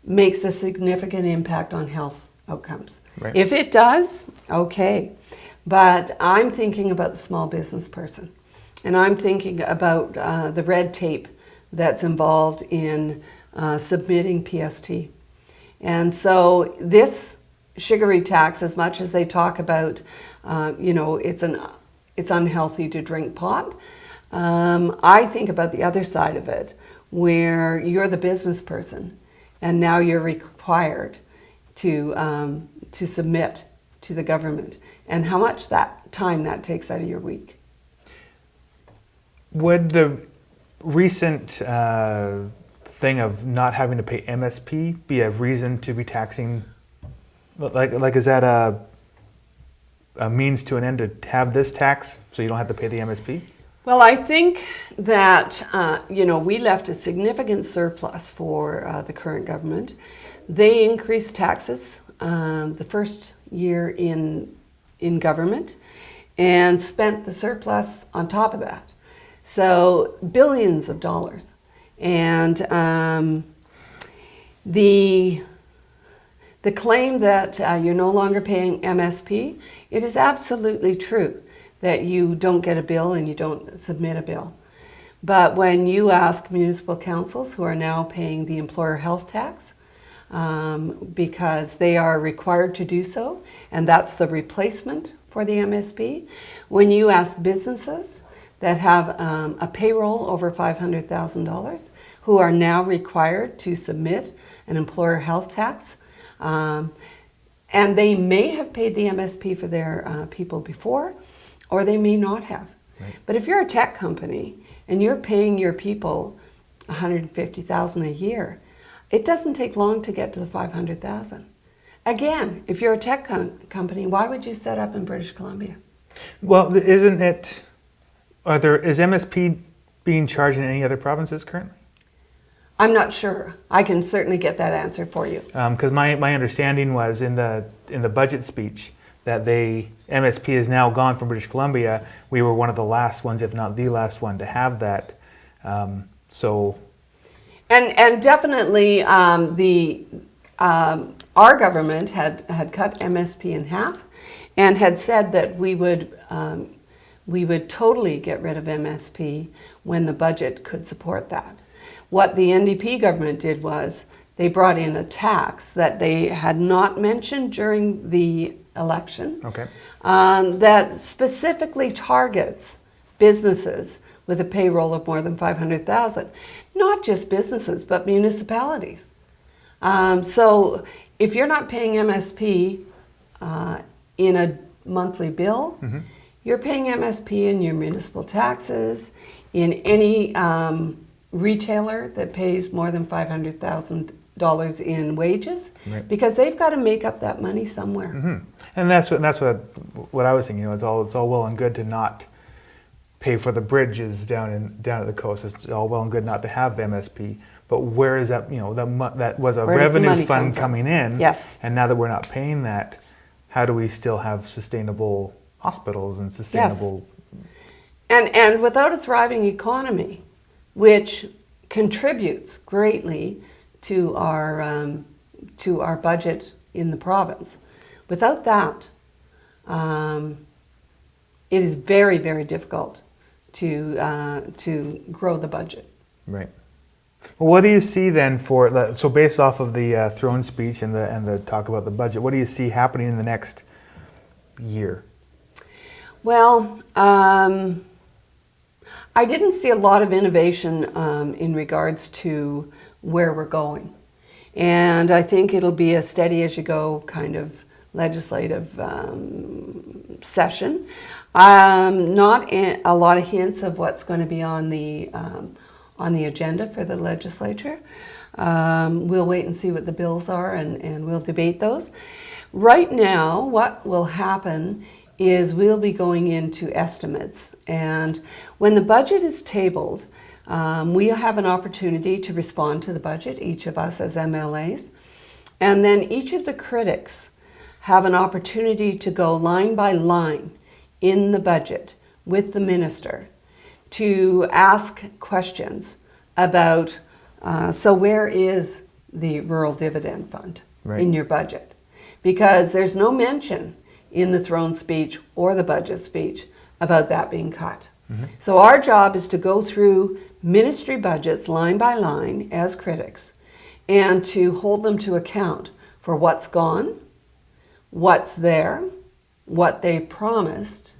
makes a significant impact on health outcomes. Right. If it does, okay. But I'm thinking about the small business person. And I'm thinking about the red tape that's involved in submitting PST. And so this sugary tax, as much as they talk about, it's unhealthy to drink pop, I think about the other side of it, where you're the business person, and now you're required to submit to the government, and how much time that takes out of your week. Would the recent thing of not having to pay MSP be a reason to be taxing? Like is that a means to an end to have this tax so you don't have to pay the MSP? Well, I think that we left a significant surplus for the current government. They increased taxes the first year in government and spent the surplus on top of that. So billions of dollars. And the claim that you're no longer paying MSP, it is absolutely true that you don't get a bill and you don't submit a bill. But when you ask municipal councils who are now paying the employer health tax, because they are required to do so, and that's the replacement for the MSP, when you ask businesses that have a payroll over $500,000 who are now required to submit an employer health tax, and they may have paid the MSP for their people before, or they may not have. Right. But if you're a tech company and you're paying your people $150,000 a year, it doesn't take long to get to the $500,000. Again, if you're a tech company, why would you set up in British Columbia? Well, isn't it? Is MSP being charged in any other provinces currently? I'm not sure. I can certainly get that answer for you. Because my understanding was in the budget speech that MSP is now gone from British Columbia. We were one of the last ones, if not the last one, to have that. And definitely our government had cut MSP in half, and had said that we would totally get rid of MSP when the budget could support that. What the NDP government did was they brought in a tax that they had not mentioned during the election, Okay. that specifically targets businesses with a payroll of more than $500,000. Not just businesses, but municipalities. So if you're not paying MSP in a monthly bill, Mm-hmm. you're paying MSP in your municipal taxes, in any retailer that pays more than $500,000 in wages, Right. because they've got to make up that money somewhere. Mm-hmm. And that's what I was thinking. It's all well and good to not pay for the bridges down at the coast. It's all well and good not to have MSP, but where is that? That was a Where does the revenue money come fund from? coming in. Yes. And now that we're not paying that, how do we still have sustainable hospitals and sustainable? And without a thriving economy, which contributes greatly to our budget in the province, without that, it is very, very difficult to grow the budget. Right. Well, what do you see then so based off of the throne speech and the talk about the budget, what do you see happening in the next year? Well, I didn't see a lot of innovation in regards to where we're going. And I think it'll be a steady as you go kind of legislative session. Not a lot of hints of what's going to be on the agenda for the legislature. We'll wait and see what the bills are, and we'll debate those. Right now, what will happen is we'll be going into estimates. And when the budget is tabled, we have an opportunity to respond to the budget, each of us as MLAs. And then each of the critics have an opportunity to go line by line in the budget with the minister to ask questions about, so where is the rural dividend fund in your budget? Because there's no mention in the throne speech or the budget speech about that being cut. So our job is to go through ministry budgets line by line as critics and to hold them to account for what's gone, what's there, what they promised,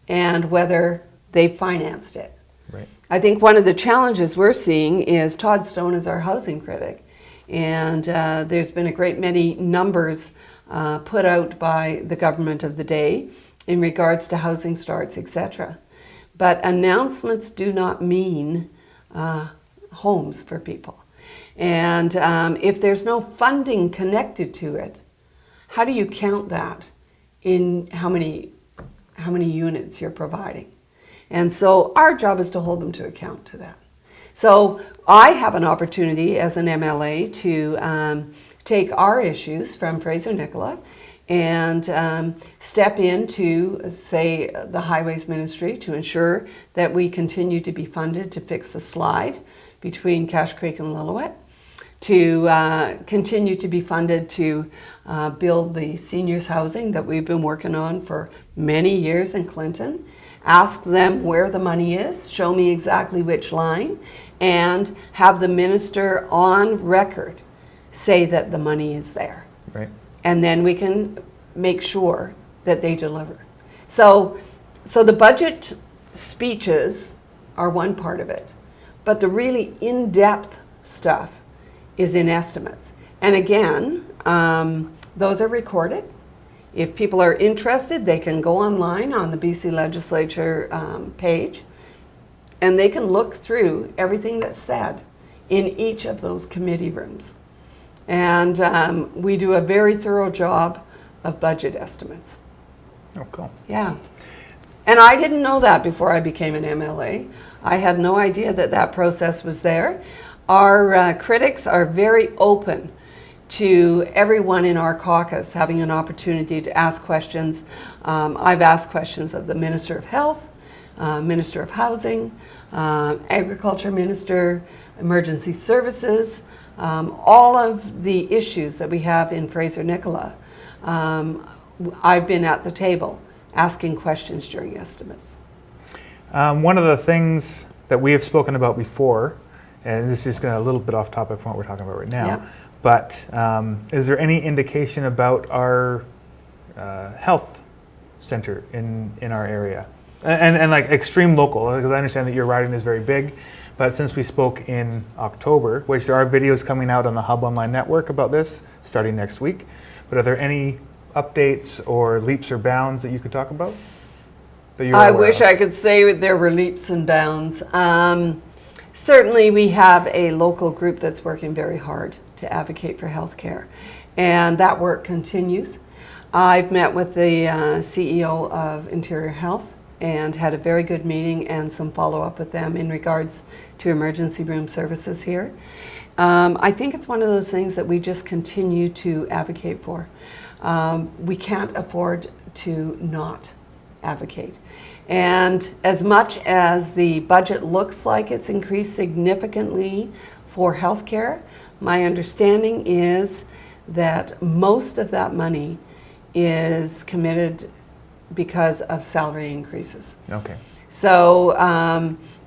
and whether they financed it. Right. I think one of the challenges we're seeing is Todd Stone is our housing critic, and there's been a great many numbers put out by the government of the day in regards to housing starts, etc. But announcements do not mean homes for people. And if there's no funding connected to it, how do you count that in how many units you're providing? And so our job is to hold them to account to that. So I have an opportunity as an MLA to take our issues from Fraser Nicola and step into, say, the Highways Ministry to ensure that we continue to be funded to fix the slide between Cache Creek and Lillooet, to continue to be funded to build the seniors housing that we've been working on for many years in Clinton, ask them where the money is, show me exactly which line, and have the minister on record say that the money is there. Right. And then we can make sure that they deliver. So the budget speeches are one part of it, but the really in-depth stuff is in estimates. And again, those are recorded. If people are interested, they can go online on the BC Legislature page, and they can look through everything that's said in each of those committee rooms. And we do a very thorough job of budget estimates. Oh, cool. Yeah. And I didn't know that before I became an MLA. I had no idea that that process was there. Our critics are very open to everyone in our caucus having an opportunity to ask questions. I've asked questions of the Minister of Health, Minister of Housing, Agriculture Minister, Emergency Services, all of the issues that we have in Fraser Nicola. I've been at the table asking questions during estimates. One of the things that we have spoken about before, and this is going a little bit off topic from what we're talking about right now, Yeah. but is there any indication about our health center in our area? And like extreme local, because I understand that your riding is very big, but since we spoke in October, which there are videos coming out on the Hub Online Network about this starting next week, but are there any updates or leaps or bounds that you could talk about? That you're I aware wish of? I could say there were leaps and bounds. Certainly we have a local group that's working very hard to advocate for healthcare, and that work continues. I've met with the CEO of Interior Health and had a very good meeting and some follow-up with them in regards to emergency room services here. I think it's one of those things that we just continue to advocate for. We can't afford to not advocate. And as much as the budget looks like it's increased significantly for healthcare, my understanding is that most of that money is committed because of salary increases. Okay. So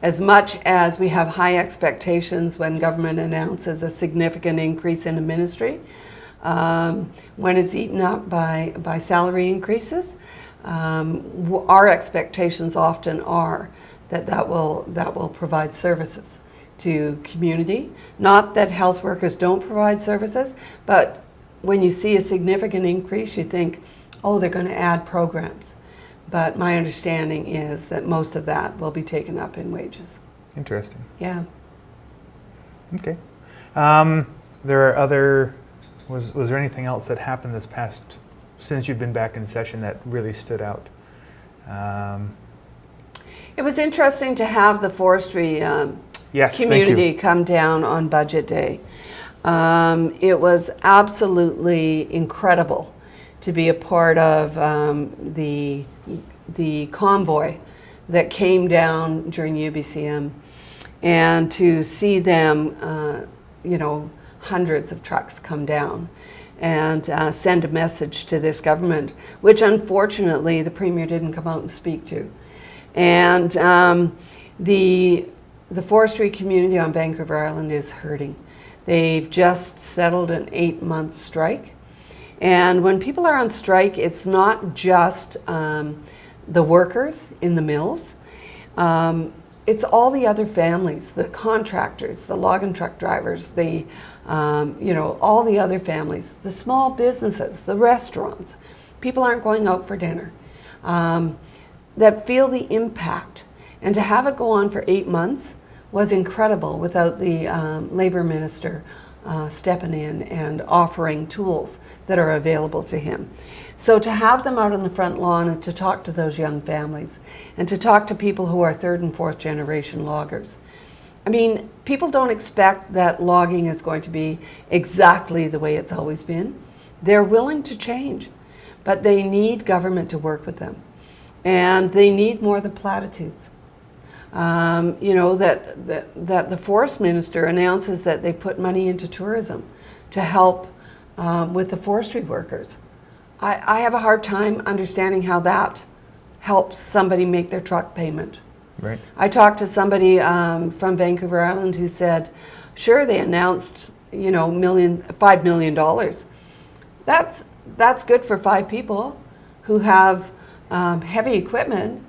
as much as we have high expectations when government announces a significant increase in a ministry, when it's eaten up by salary increases, our expectations often are that will provide services to community. Not that health workers don't provide services, but when you see a significant increase, you think, oh, they're going to add programs. But my understanding is that most of that will be taken up in wages. Interesting. Yeah. Okay. There are other. Was there anything else that happened this past since you've been back in session that really stood out? It was interesting to have the forestry Yes, thank community you. come down on budget day. It was absolutely incredible to be a part of the convoy that came down during UBCM, and to see them, hundreds of trucks come down and send a message to this government, which unfortunately the Premier didn't come out and speak to. And the forestry community on Vancouver Island is hurting. They've just settled an 8-month strike. And when people are on strike, it's not just the workers in the mills. It's all the other families, the contractors, the log and truck drivers, all the other families, the small businesses, the restaurants. People aren't going out for dinner, that feel the impact. And to have it go on for 8 months was incredible without the Labour Minister stepping in and offering tools that are available to him. So to have them out on the front lawn and to talk to those young families and to talk to people who are 3rd and 4th generation loggers. I mean, people don't expect that logging is going to be exactly the way it's always been. They're willing to change, but they need government to work with them. And they need more than platitudes. That the Forest Minister announces that they put money into tourism to help with the forestry workers. I have a hard time understanding how that helps somebody make their truck payment. Right. I talked to somebody from Vancouver Island who said, sure, they announced, $5 million. That's good for 5 people who have heavy equipment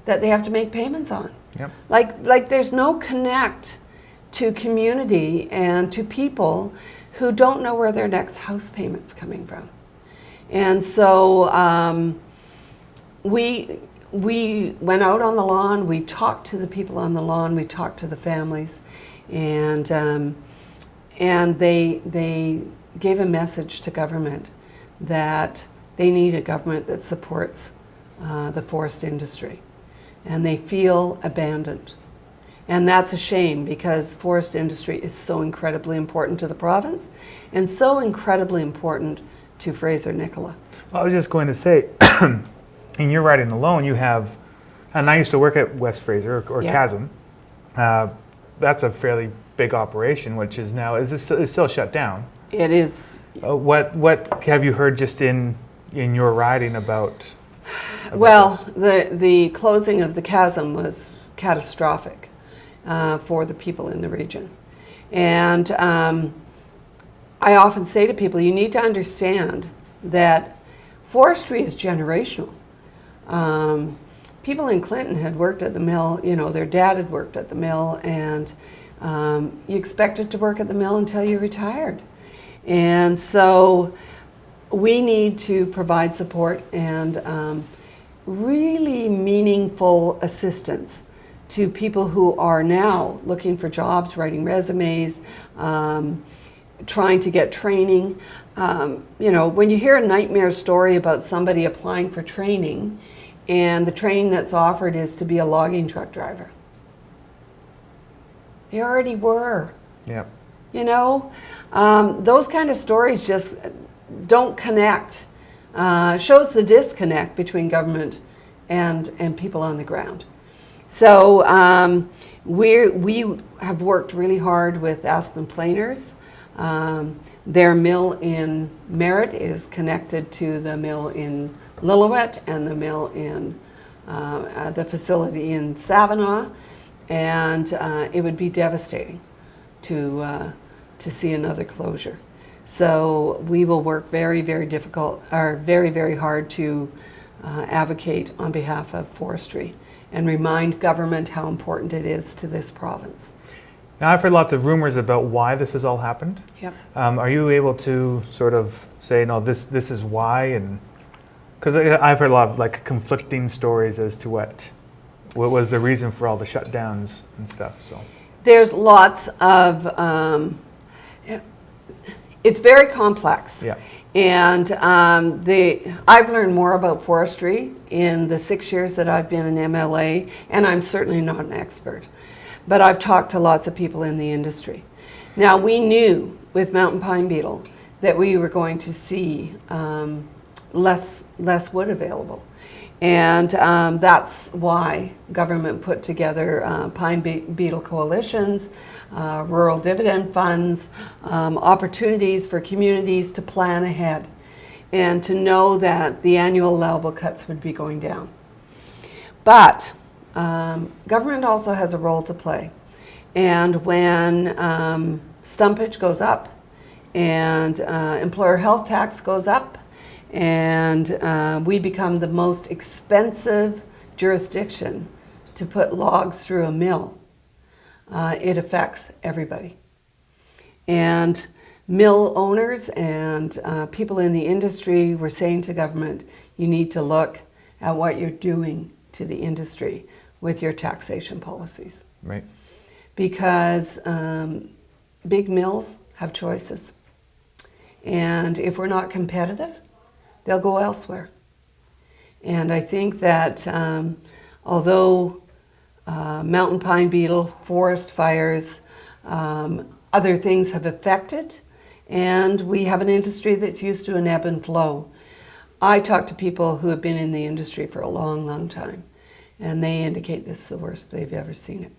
that they have to make payments on. Yep. Like there's no connect to community and to people who don't know where their next house payment's coming from. And so we went out on the lawn, we talked to the people on the lawn, we talked to the families, and they gave a message to government that they need a government that supports the forest industry. And they feel abandoned. And that's a shame, because forest industry is so incredibly important to the province and so incredibly important to Fraser Nicola. Well, I was just going to say, in your riding alone, you have, and I used to work at West Fraser or Yeah. Chasm. That's a fairly big operation, which is now is still shut down. It is. What have you heard just in your riding about Well, this? the closing of the chasm was catastrophic for the people in the region. And I often say to people, you need to understand that forestry is generational. People in Clinton had worked at the mill, their dad had worked at the mill, and you expected to work at the mill until you retired. And so we need to provide support and really meaningful assistance to people who are now looking for jobs, writing resumes, trying to get training. When you hear a nightmare story about somebody applying for training and the training that's offered is to be a logging truck driver. They already were. Yeah. Those kind of stories just don't connect. Shows the disconnect between government and people on the ground. So we have worked really hard with Aspen Planers. Their mill in Merritt is connected to the mill in Lillooet and the mill in the facility in Savinaw, and it would be devastating to see another closure. So we will work very, very very hard to advocate on behalf of forestry and remind government how important it is to this province. Now, I've heard lots of rumors about why this has all happened. Yep. Are you able to sort of say, no, this is why? And because I've heard a lot of conflicting stories as to what was the reason for all the shutdowns and stuff. So there's lots of. It's very complex. Yeah. And I've learned more about forestry in the 6 years that I've been an MLA, and I'm certainly not an expert. But I've talked to lots of people in the industry. Now, we knew with mountain pine beetle that we were going to see less wood available. And that's why government put together pine beetle coalitions, rural dividend funds, opportunities for communities to plan ahead and to know that the annual allowable cuts would be going down. But government also has a role to play. And when stumpage goes up and employer health tax goes up and we become the most expensive jurisdiction to put logs through a mill, it affects everybody. And mill owners and people in the industry were saying to government, you need to look at what you're doing to the industry with your taxation policies. Right. Because big mills have choices. And if we're not competitive, they'll go elsewhere. And I think that although mountain pine beetle, forest fires, other things have affected, and we have an industry that's used to an ebb and flow. I talk to people who have been in the industry for a long, long time, and they indicate this is the worst they've ever seen it.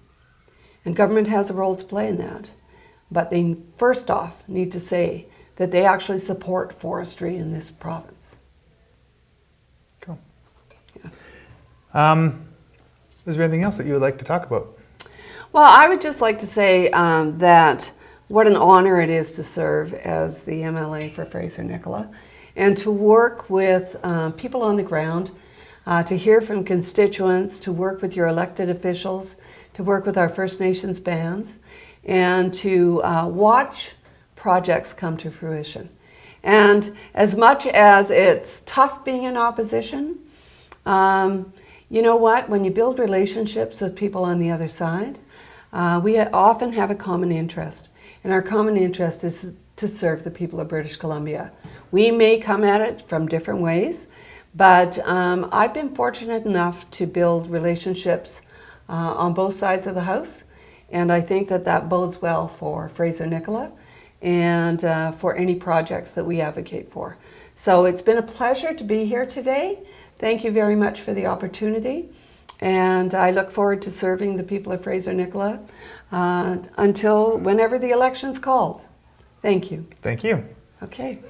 And government has a role to play in that. But they first off need to say that they actually support forestry in this province. Cool. Yeah. Is there anything else that you would like to talk about? Well, I would just like to say that what an honor it is to serve as the MLA for Fraser Nicola and to work with people on the ground, to hear from constituents, to work with your elected officials, to work with our First Nations bands, and to watch projects come to fruition. And as much as it's tough being in opposition, you know what? When you build relationships with people on the other side, we often have a common interest. And our common interest is to serve the people of British Columbia. We may come at it from different ways, but I've been fortunate enough to build relationships on both sides of the house, and I think that that bodes well for Fraser Nicola and for any projects that we advocate for. So it's been a pleasure to be here today. Thank you very much for the opportunity, and I look forward to serving the people of Fraser Nicola until whenever the election's called. Thank you. Thank you. Okay.